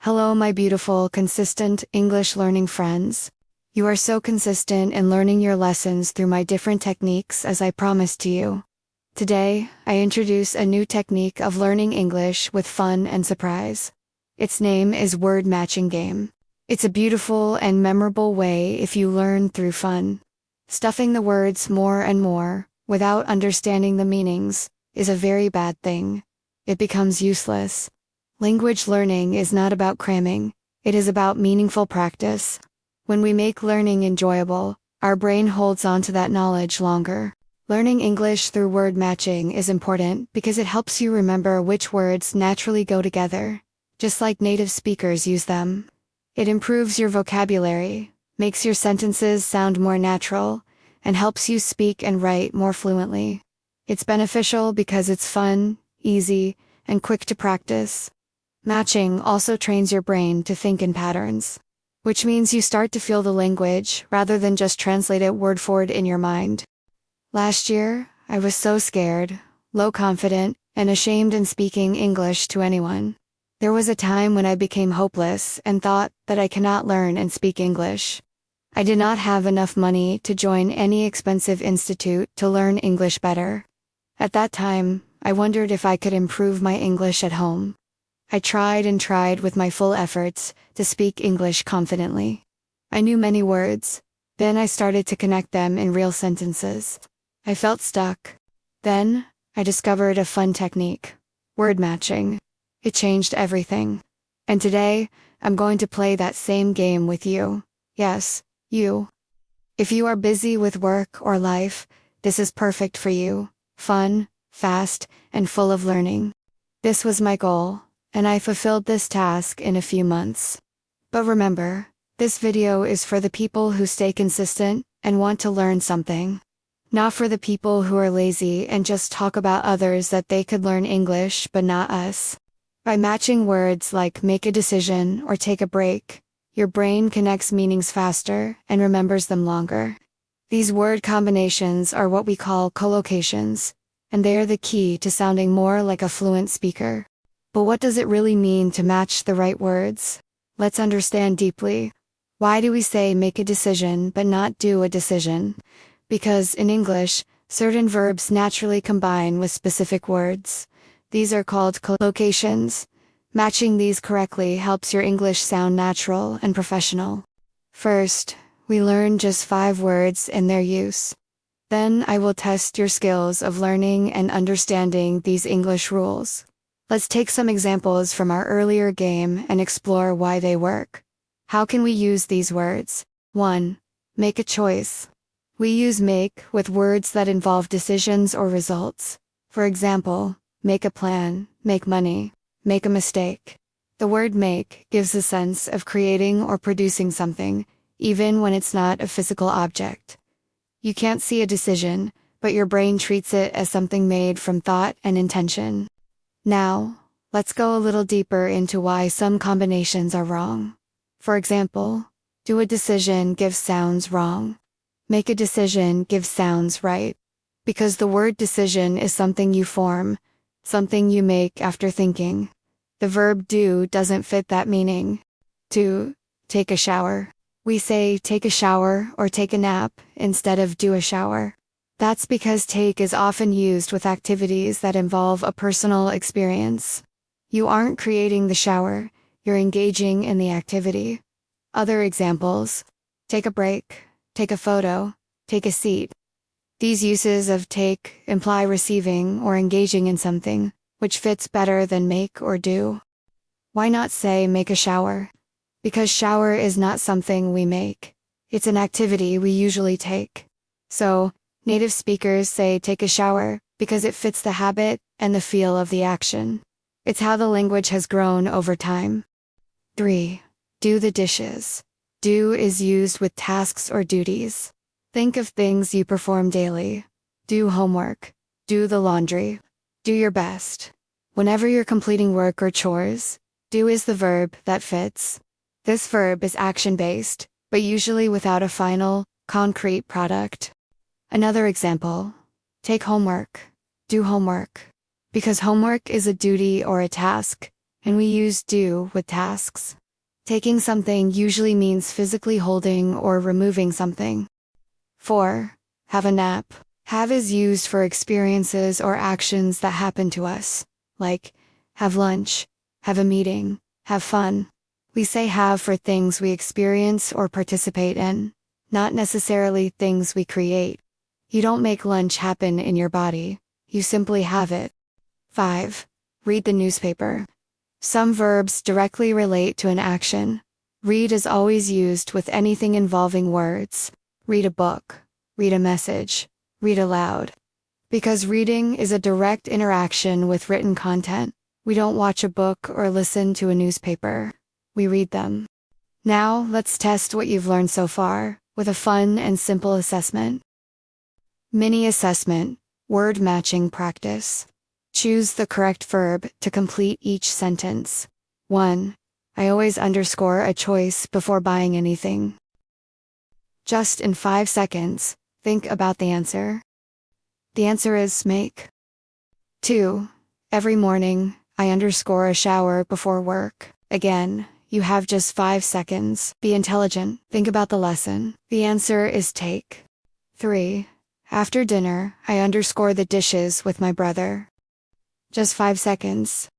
Hello, my beautiful, consistent English learning friends. You are so consistent in learning your lessons through my different techniques as I promised to you. Today, I introduce a new technique of learning English with fun and surprise. Its name is word matching game. It's a beautiful and memorable way if you learn through fun. Stuffing the words more and more, without understanding the meanings, is a very bad thing. It becomes useless. Language learning is not about cramming, it is about meaningful practice. When we make learning enjoyable, our brain holds on to that knowledge longer. Learning English through word matching is important because it helps you remember which words naturally go together, just like native speakers use them. It improves your vocabulary, makes your sentences sound more natural, and helps you speak and write more fluently. It's beneficial because it's fun, easy, and quick to practice. Matching also trains your brain to think in patterns, which means you start to feel the language rather than just translate it word for word in your mind. Last year, I was so scared, low confident, and ashamed in speaking English to anyone. There was a time when I became hopeless and thought that I cannot learn and speak English. I did not have enough money to join any expensive institute to learn English better. At that time, I wondered if I could improve my English at home. I tried and tried with my full efforts to speak English confidently. I knew many words, then I started to connect them in real sentences. I felt stuck. Then, I discovered a fun technique: word matching. It changed everything. And today, I'm going to play that same game with you. Yes, you. If you are busy with work or life, this is perfect for you. Fun, fast, and full of learning. This was my goal, and I fulfilled this task in a few months. But remember, this video is for the people who stay consistent and want to learn something. Not for the people who are lazy and just talk about others that they could learn English but not us. By matching words like make a decision or take a break, your brain connects meanings faster and remembers them longer. These word combinations are what we call collocations, and they are the key to sounding more like a fluent speaker. But what does it really mean to match the right words? Let's understand deeply. Why do we say make a decision but not do a decision? Because in English, certain verbs naturally combine with specific words. These are called collocations. Matching these correctly helps your English sound natural and professional. First, we learn just 5 words and their use. Then I will test your skills of learning and understanding these English rules. Let's take some examples from our earlier game and explore why they work. How can we use these words? 1. Make a choice. We use make with words that involve decisions or results. For example, make a plan, make money, make a mistake. The word make gives a sense of creating or producing something, even when it's not a physical object. You can't see a decision, but your brain treats it as something made from thought and intention. Now, let's go a little deeper into why some combinations are wrong. For example, do a decision gives sounds wrong. Make a decision gives sounds right. Because the word decision is something you form, something you make after thinking. The verb do doesn't fit that meaning. To take a shower. We say take a shower or take a nap instead of do a shower. That's because take is often used with activities that involve a personal experience. You aren't creating the shower, you're engaging in the activity. Other examples: take a break, take a photo, take a seat. These uses of take imply receiving or engaging in something, which fits better than make or do. Why not say make a shower? Because shower is not something we make. It's an activity we usually take. So, native speakers say take a shower because it fits the habit and the feel of the action. It's how the language has grown over time. 3. Do the dishes. Do is used with tasks or duties. Think of things you perform daily. Do homework. Do the laundry. Do your best. Whenever you're completing work or chores, do is the verb that fits. This verb is action-based, but usually without a final, concrete product. Another example: take homework. Do homework. Because homework is a duty or a task, and we use do with tasks. Taking something usually means physically holding or removing something. 4. Have a nap. Have is used for experiences or actions that happen to us, like have lunch, have a meeting, have fun. We say have for things we experience or participate in, not necessarily things we create. You don't make lunch happen in your body, you simply have it. 5. Read the newspaper. Some verbs directly relate to an action. Read is always used with anything involving words. Read a book, read a message, read aloud. Because reading is a direct interaction with written content, we don't watch a book or listen to a newspaper. We read them. Now, let's test what you've learned so far, with a fun and simple assessment. Mini assessment, word matching practice. Choose the correct verb to complete each sentence. 1. I always underscore a choice before buying anything. Just in 5 seconds, think about the answer. The answer is make. 2. Every morning, I underscore a shower before work. Again, you have just 5 seconds. Be intelligent. Think about the lesson. The answer is take. 3. After dinner, I underscore the dishes with my brother. Just 5 seconds.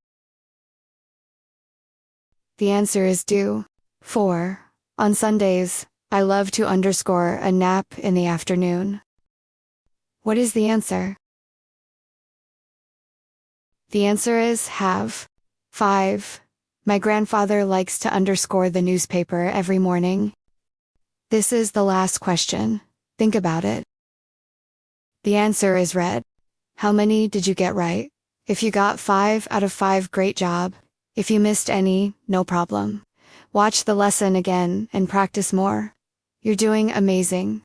The answer is do. 4. On Sundays, I love to underscore a nap in the afternoon. What is the answer? The answer is have. 5. My grandfather likes to underscore the newspaper every morning. This is the last question. Think about it. The answer is read. How many did you get right? If you got 5 out of 5, great job. If you missed any, no problem. Watch the lesson again and practice more. You're doing amazing.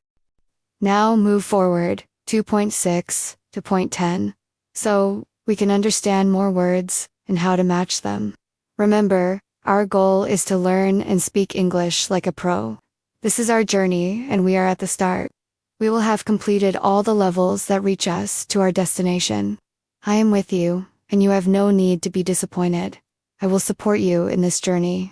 Now move forward, 2.6 to point 10, so we can understand more words and how to match them. Remember, our goal is to learn and speak English like a pro. This is our journey, and we are at the start. We will have completed all the levels that reach us to our destination. I am with you, and you have no need to be disappointed. I will support you in this journey.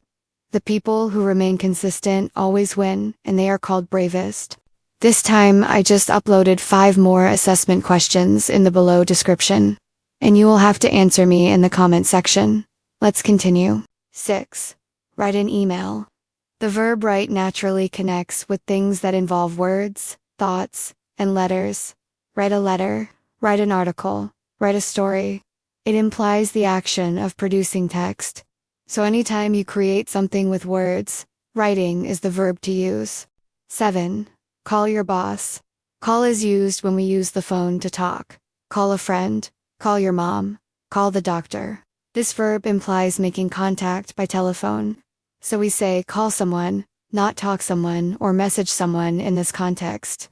The people who remain consistent always win, and they are called bravest. This time, I just uploaded 5 more assessment questions in the below description, and you will have to answer me in the comment section. Let's continue. 6. Write an email. The verb write naturally connects with things that involve words, thoughts, and letters. Write a letter, write an article, write a story. It implies the action of producing text. So anytime you create something with words, writing is the verb to use. 7. Call your boss. Call is used when we use the phone to talk. Call a friend, call your mom, call the doctor. This verb implies making contact by telephone. So we say call someone, not talk someone or message someone in this context.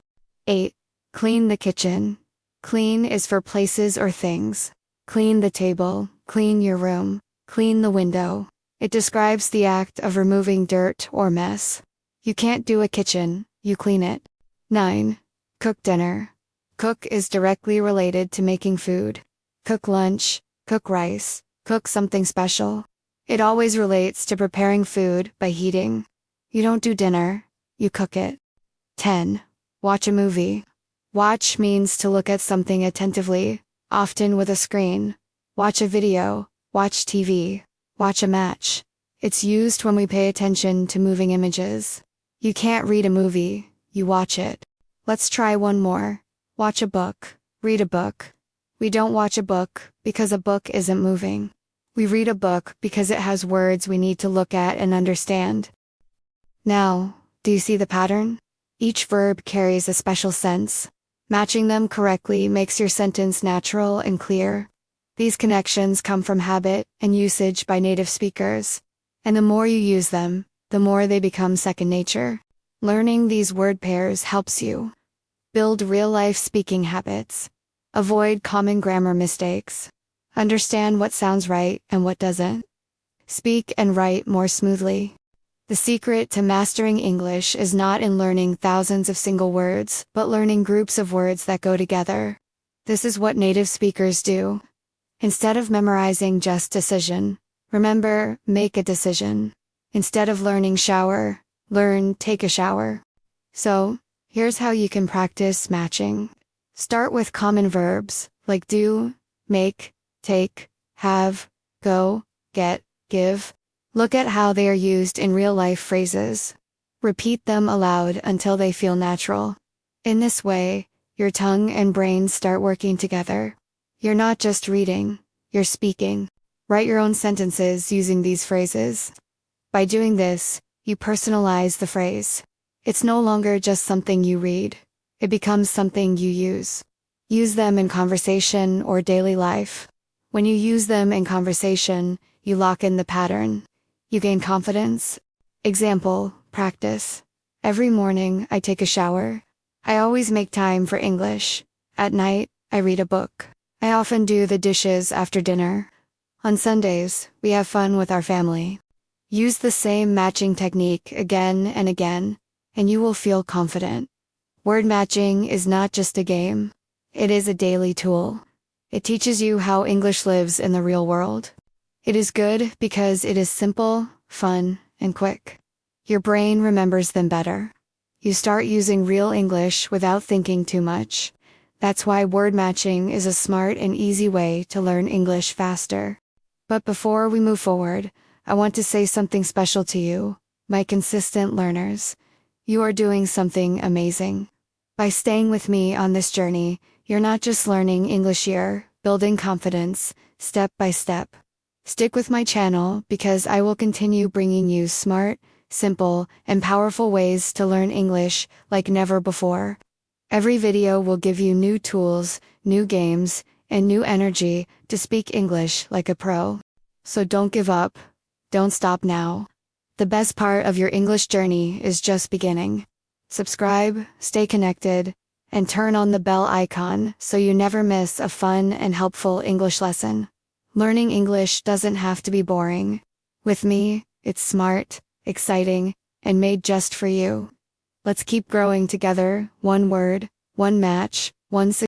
8. Clean the kitchen. Clean is for places or things. Clean the table, clean your room, clean the window. It describes the act of removing dirt or mess. You can't do a kitchen, you clean it. 9. Cook dinner. Cook is directly related to making food. Cook lunch, cook rice, cook something special. It always relates to preparing food by heating. You don't do dinner, you cook it. 10. Watch a movie. Watch means to look at something attentively, often with a screen. Watch a video, watch TV, watch a match. It's used when we pay attention to moving images. You can't read a movie, you watch it. Let's try one more. Watch a book, read a book. We don't watch a book because a book isn't moving. We read a book because it has words we need to look at and understand. Now, do you see the pattern? Each verb carries a special sense. Matching them correctly makes your sentence natural and clear. These connections come from habit and usage by native speakers. And the more you use them, the more they become second nature. Learning these word pairs helps you build real-life speaking habits. Avoid common grammar mistakes. Understand what sounds right and what doesn't. Speak and write more smoothly. The secret to mastering English is not in learning thousands of single words, but learning groups of words that go together. This is what native speakers do. Instead of memorizing just decision, Remember, make a decision. Instead of learning shower, learn take a shower. So, here's how you can practice matching. Start with common verbs, like do, make, take, have, go, get, give. Look at how they are used in real-life phrases. Repeat them aloud until they feel natural. In this way, your tongue and brain start working together. You're not just reading, you're speaking. Write your own sentences using these phrases. By doing this, you personalize the phrase. It's no longer just something you read. It becomes something you use. Use them in conversation or daily life. When you use them in conversation, you lock in the pattern. You gain confidence. Example, practice. Every morning, I take a shower. I always make time for English. At night, I read a book. I often do the dishes after dinner. On Sundays, we have fun with our family. Use the same matching technique again and again, and you will feel confident. Word matching is not just a game. It is a daily tool. It teaches you how English lives in the real world. It is good because it is simple, fun, and quick. Your brain remembers them better. You start using real English without thinking too much. That's why word matching is a smart and easy way to learn English faster. But before we move forward, I want to say something special to you, my consistent learners. You are doing something amazing. By staying with me on this journey, you're not just learning English, you're building confidence, step by step. Stick with my channel because I will continue bringing you smart, simple, and powerful ways to learn English like never before. Every video will give you new tools, new games, and new energy to speak English like a pro. So don't give up. Don't stop now. The best part of your English journey is just beginning. Subscribe, stay connected, and turn on the bell icon so you never miss a fun and helpful English lesson. Learning English doesn't have to be boring. With me, it's smart, exciting, and made just for you. Let's keep growing together, one word, one match, one